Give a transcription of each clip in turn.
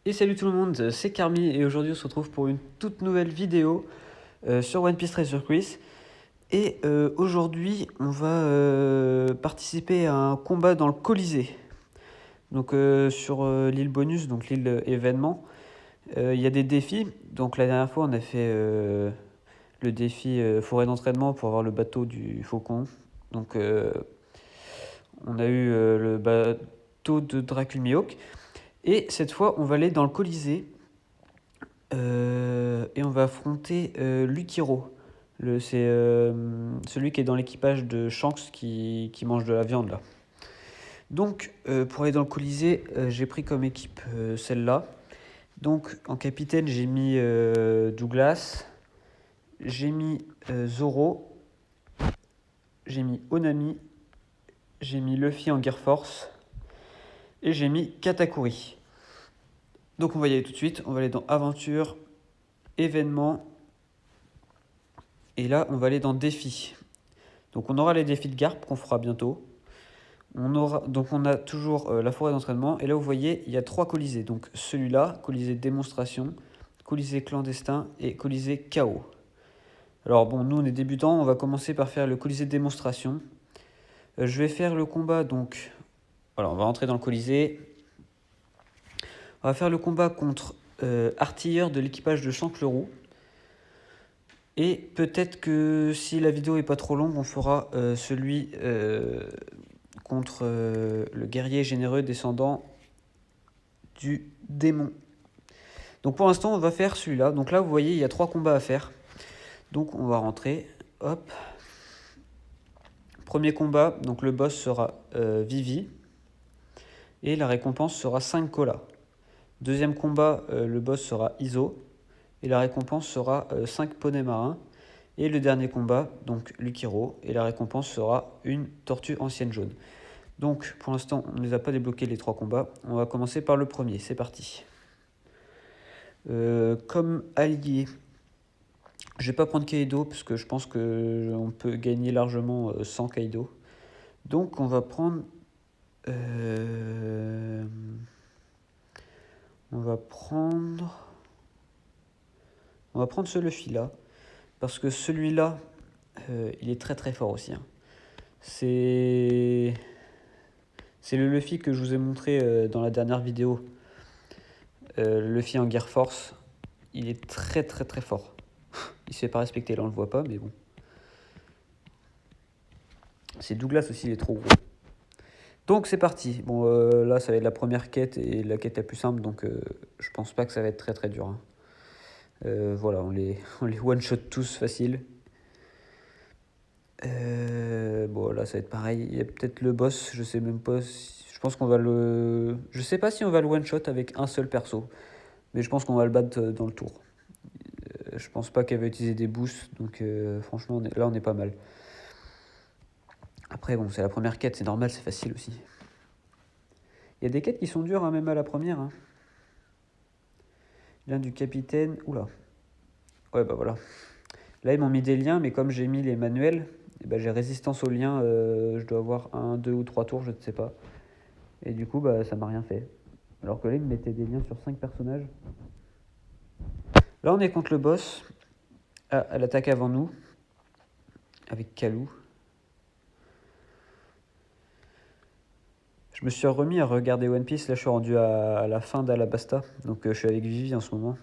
Et salut tout le monde, c'est Carmi et aujourd'hui on se retrouve pour une toute nouvelle vidéo sur One Piece Treasure Quest. Et aujourd'hui on va participer à un combat dans le Colisée. Donc sur l'île bonus, donc l'île événement, il y a des défis. Donc la dernière fois on a fait le défi forêt d'entraînement pour avoir le bateau du faucon. Donc on a eu le bateau de Dracul Mihawk. Et cette fois on va aller dans le Colisée. Et on va affronter Lukiro. C'est celui qui est dans l'équipage de Shanks qui mange de la viande là. Donc pour aller dans le Colisée, j'ai pris comme équipe celle-là. Donc en capitaine j'ai mis Douglas, j'ai mis Zoro, j'ai mis Onami, j'ai mis Luffy en Gear Force et j'ai mis Katakuri. Donc on va y aller tout de suite, on va aller dans Aventure, Événement, et là on va aller dans Défi. Donc on aura les défis de Garp qu'on fera bientôt. Donc on a toujours la forêt d'entraînement. Et là vous voyez, il y a 3 colisées. Donc celui-là, colisée démonstration, colisée clandestin et colisée chaos. Alors bon, nous on est débutants, on va commencer par faire le colisée démonstration. Je vais faire le combat donc... Voilà, on va rentrer dans le colisée. On va faire le combat contre artilleur de l'équipage de Chantelerou. Et peut-être que si la vidéo est pas trop longue, on fera celui contre le guerrier généreux descendant du démon. Donc pour l'instant, on va faire celui-là. Donc là, vous voyez, il y a 3 combats à faire. Donc on va rentrer. Hop. Premier combat, donc le boss sera Vivi. Et la récompense sera 5 colas. Deuxième combat, le boss sera Iso. Et la récompense sera 5 poneys marins. Et le dernier combat, donc Lukiro. Et la récompense sera une tortue ancienne jaune. Donc pour l'instant, on ne les a pas débloqués les 3 combats. On va commencer par le premier. C'est parti. Comme allié, je vais pas prendre Kaido parce que je pense qu'on peut gagner largement sans Kaido. Donc on va prendre... On va prendre ce Luffy là. Parce que celui-là, il est très très fort aussi. Hein. C'est le Luffy que je vous ai montré dans la dernière vidéo. Le Luffy en Gear Force. Il est très très très fort. Il se fait pas respecter, là on le voit pas, mais bon. C'est Douglas aussi, il est trop gros. Donc c'est parti. Bon, là ça va être la première quête et la quête la plus simple, donc je pense pas que ça va être très très dur. Hein. Voilà, on les one-shot tous facile. Bon, là ça va être pareil. Il y a peut-être le boss, je sais même pas. Je pense qu'on va le. Je sais pas si on va le one-shot avec un seul perso, mais je pense qu'on va le battre dans le tour. Je pense pas qu'elle va utiliser des boosts, donc franchement, là on est pas mal. Après, bon, c'est la première quête, c'est normal, c'est facile aussi. Il y a des quêtes qui sont dures, hein, même à la première. Hein. Lien du capitaine. Oula. Ouais, bah voilà. Là, ils m'ont mis des liens, mais comme j'ai mis les manuels, eh ben, j'ai résistance aux liens. Je dois avoir 1, 2 ou 3 tours, je ne sais pas. Et du coup, bah, ça m'a rien fait. Alors que là, ils me mettaient des liens sur 5 personnages. Là, on est contre le boss. Ah, elle attaque avant nous. Avec Kalou. Je me suis remis à regarder One Piece. Là, je suis rendu à la fin d'Alabasta. Donc, je suis avec Vivi en ce moment.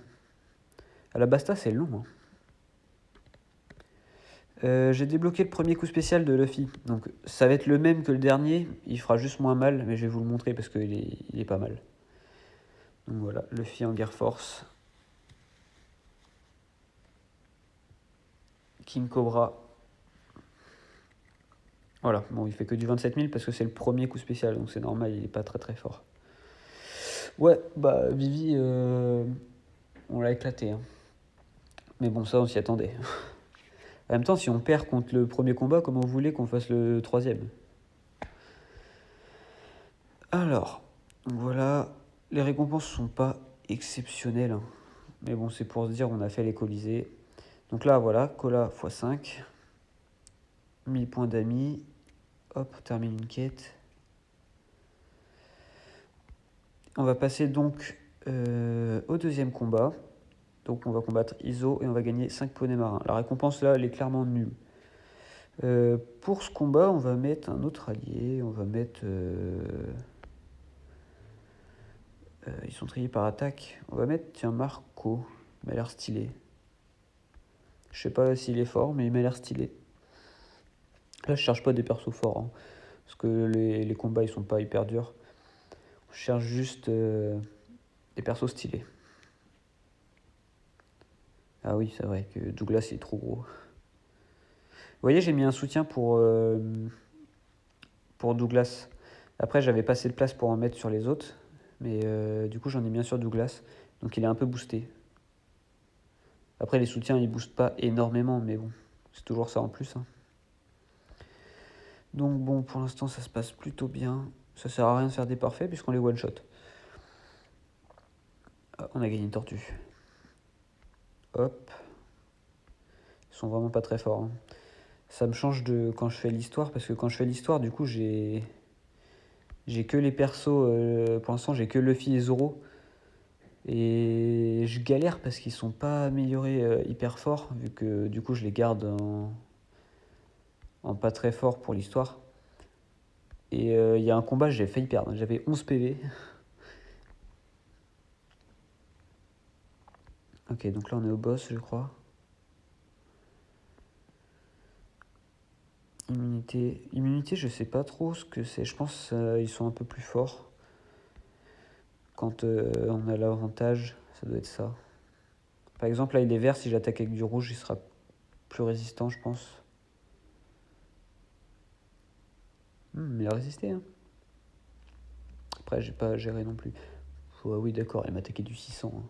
Alabasta, c'est long. Hein. J'ai débloqué le premier coup spécial de Luffy. Donc, ça va être le même que le dernier. Il fera juste moins mal, mais je vais vous le montrer parce qu'il est pas mal. Donc voilà, Luffy en Gear Force. King Cobra. Voilà, bon, il fait que du 27 000 parce que c'est le premier coup spécial, donc c'est normal, il est pas très très fort. Ouais, bah Vivi, on l'a éclaté. Hein. Mais bon, ça on s'y attendait. En même temps, si on perd contre le premier combat, comment vous voulez qu'on fasse le troisième? Alors, voilà, les récompenses sont pas exceptionnelles. Hein. Mais bon, c'est pour se dire, on a fait les colisées. Donc là, voilà, cola x5. 1000 points d'amis. Hop, on termine une quête. On va passer donc au deuxième combat. Donc on va combattre Iso et on va gagner 5 poneys marins. La récompense là, elle est clairement nulle. Pour ce combat, on va mettre un autre allié. On va mettre... ils sont triés par attaque. On va mettre, tiens, Marco. Il m'a l'air stylé. Je sais pas s'il est fort, mais il m'a l'air stylé. Là, je cherche pas des persos forts. Hein, parce que les combats, ils sont pas hyper durs. On cherche juste des persos stylés. Ah oui, c'est vrai que Douglas, il est trop gros. Vous voyez, j'ai mis un soutien pour Douglas. Après, j'avais pas assez de place pour en mettre sur les autres. Mais du coup, j'en ai mis un sur Douglas. Donc, il est un peu boosté. Après, les soutiens, ils boostent pas énormément. Mais bon, c'est toujours ça en plus. Hein. Donc, bon, pour l'instant, ça se passe plutôt bien. Ça sert à rien de faire des parfaits puisqu'on les one-shot. Ah, on a gagné une tortue. Hop. Ils sont vraiment pas très forts. Hein. Ça me change de quand je fais l'histoire. Parce que quand je fais l'histoire, du coup, j'ai que les persos. Pour l'instant, j'ai que Luffy et Zoro. Et je galère parce qu'ils sont pas améliorés hyper forts, vu que du coup je les garde en pas très fort pour l'histoire. Et il y a un combat, j'ai failli perdre. J'avais 11 PV. Ok, donc là on est au boss, je crois. Immunité, je sais pas trop ce que c'est. Je pense qu'ils sont un peu plus forts. Quand on a l'avantage, ça doit être ça. Par exemple, là il est vert, si j'attaque avec du rouge, il sera plus résistant, je pense. Il a résisté, hein. Après, j'ai pas géré non plus. Oh, oui, d'accord, il m'a attaqué du 600. Hein.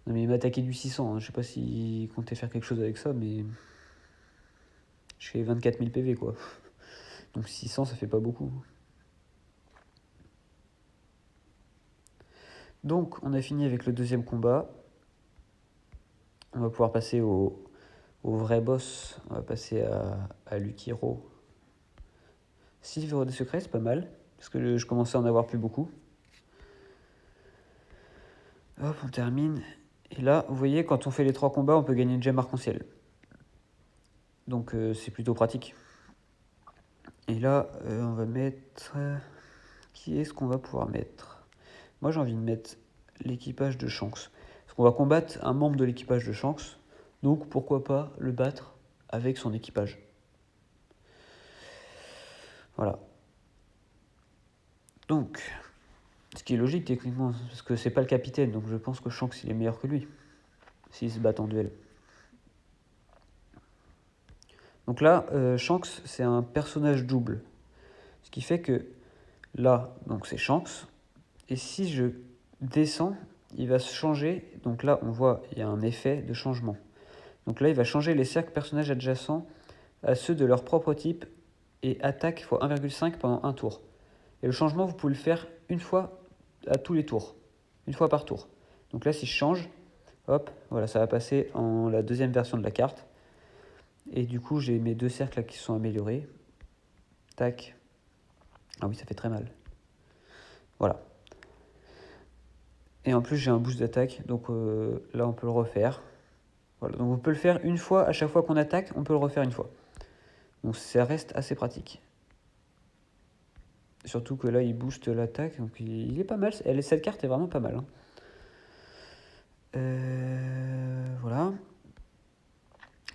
Non, mais il m'a attaqué du 600. Hein. Je sais pas s'il comptait faire quelque chose avec ça, mais. Je fais 24 000 PV, quoi. Donc 600, ça fait pas beaucoup. Donc, on a fini avec le deuxième combat. On va pouvoir passer au vrai boss. On va passer à Lukiro. 6 livres des secrets, c'est pas mal. Parce que je commençais à en avoir plus beaucoup. Hop, on termine. Et là, vous voyez, quand on fait les 3 combats, on peut gagner une gemme arc-en-ciel. Donc c'est plutôt pratique. Et là, on va mettre... Qui est-ce qu'on va pouvoir mettre? Moi, j'ai envie de mettre l'équipage de Shanks. Parce qu'on va combattre un membre de l'équipage de Shanks. Donc pourquoi pas le battre avec son équipage. Voilà. Donc, ce qui est logique techniquement, parce que c'est pas le capitaine, donc je pense que Shanks il est meilleur que lui. S'ils se battent en duel. Donc là, Shanks, c'est un personnage double. Ce qui fait que là, donc c'est Shanks. Et si je descends, il va se changer. Donc là, on voit, il y a un effet de changement. Donc là, il va changer les cercles personnages adjacents à ceux de leur propre type et attaque x 1,5 pendant un tour. Et le changement, vous pouvez le faire une fois à tous les tours. Une fois par tour. Donc là, si je change, hop, voilà, ça va passer en la deuxième version de la carte. Et du coup, j'ai mes 2 cercles là qui sont améliorés. Tac. Ah oui, ça fait très mal. Voilà. Et en plus, j'ai un boost d'attaque. Donc là, on peut le refaire. Voilà. Donc on peut le faire une fois. À chaque fois qu'on attaque, on peut le refaire une fois. Donc ça reste assez pratique. Surtout que là, il booste l'attaque. Donc il est pas mal. Cette carte est vraiment pas mal. Hein. Voilà.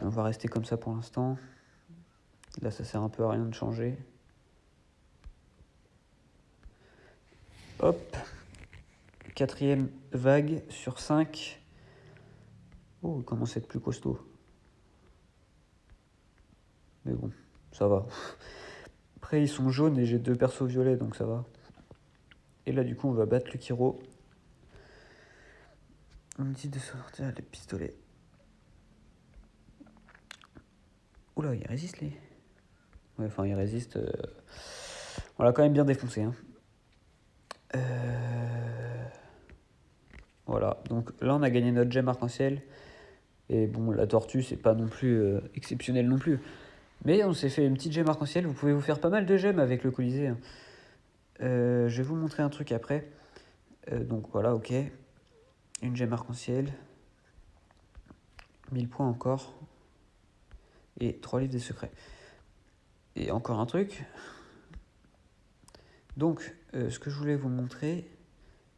On va rester comme ça pour l'instant. Là, ça sert un peu à rien de changer. Hop. 4e vague sur 5. Oh, il commence à être plus costaud. Mais bon, ça va. Après, ils sont jaunes et j'ai 2 persos violets, donc ça va. Et là, du coup, on va battre Lukiro. On me dit de sortir les pistolets. Oula, il résiste, les. Ouais, enfin, il résiste. On l'a quand même bien défoncé. Hein. Voilà, donc là, on a gagné notre gemme arc-en-ciel. Et bon, la tortue, c'est pas non plus exceptionnel non plus. Mais on s'est fait une petite gemme arc-en-ciel. Vous pouvez vous faire pas mal de gemmes avec le Colisée. Hein. Je vais vous montrer un truc après. Donc voilà, ok. Une gemme arc-en-ciel. 1000 points encore. Et 3 livres des secrets. Et encore un truc. Donc, ce que je voulais vous montrer,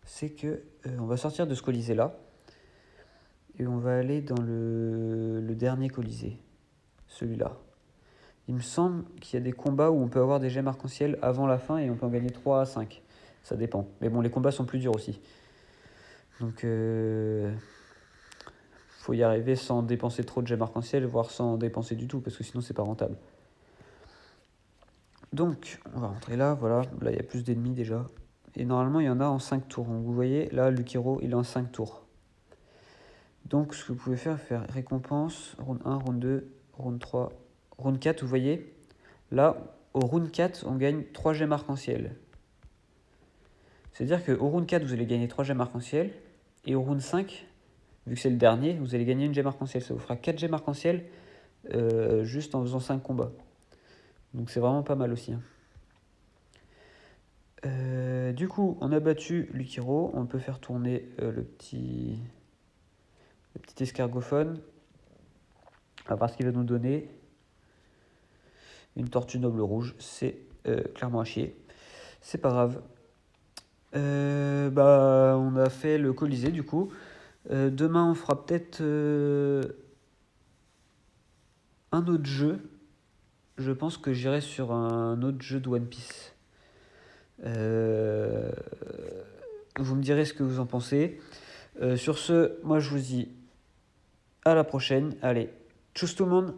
c'est que on va sortir de ce colisée là. Et on va aller dans le dernier colisée. Celui-là. Il me semble qu'il y a des combats où on peut avoir des gemmes arc-en-ciel avant la fin et on peut en gagner 3 à 5. Ça dépend. Mais bon, les combats sont plus durs aussi. Donc, faut y arriver sans dépenser trop de gemmes arc-en-ciel, voire sans dépenser du tout, parce que sinon c'est pas rentable. Donc, on va rentrer là, voilà. Là, il y a plus d'ennemis déjà. Et normalement, il y en a en 5 tours. Donc, vous voyez, là, Lukiro, il est en 5 tours. Donc, ce que vous pouvez faire récompense, round 1, round 2, round 3, round 4, vous voyez. Là, au round 4, on gagne 3 gemmes arc-en-ciel. C'est-à-dire qu'au round 4, vous allez gagner 3 gemmes arc-en-ciel. Et au round 5, vu que c'est le dernier, vous allez gagner une gemme arc-en-ciel. Ça vous fera 4 gemmes arc-en-ciel juste en faisant 5 combats. Donc c'est vraiment pas mal aussi. Du coup, on a battu Lukiro. On peut faire tourner le petit escargophone. On va voir ce qu'il va nous donner. Une tortue noble rouge. C'est clairement à chier. C'est pas grave. On a fait le Colisée du coup. Demain, on fera peut-être un autre jeu. Je pense que j'irai sur un autre jeu de One Piece. Vous me direz ce que vous en pensez. Sur ce, moi je vous dis à la prochaine. Allez, tchuss tout le monde!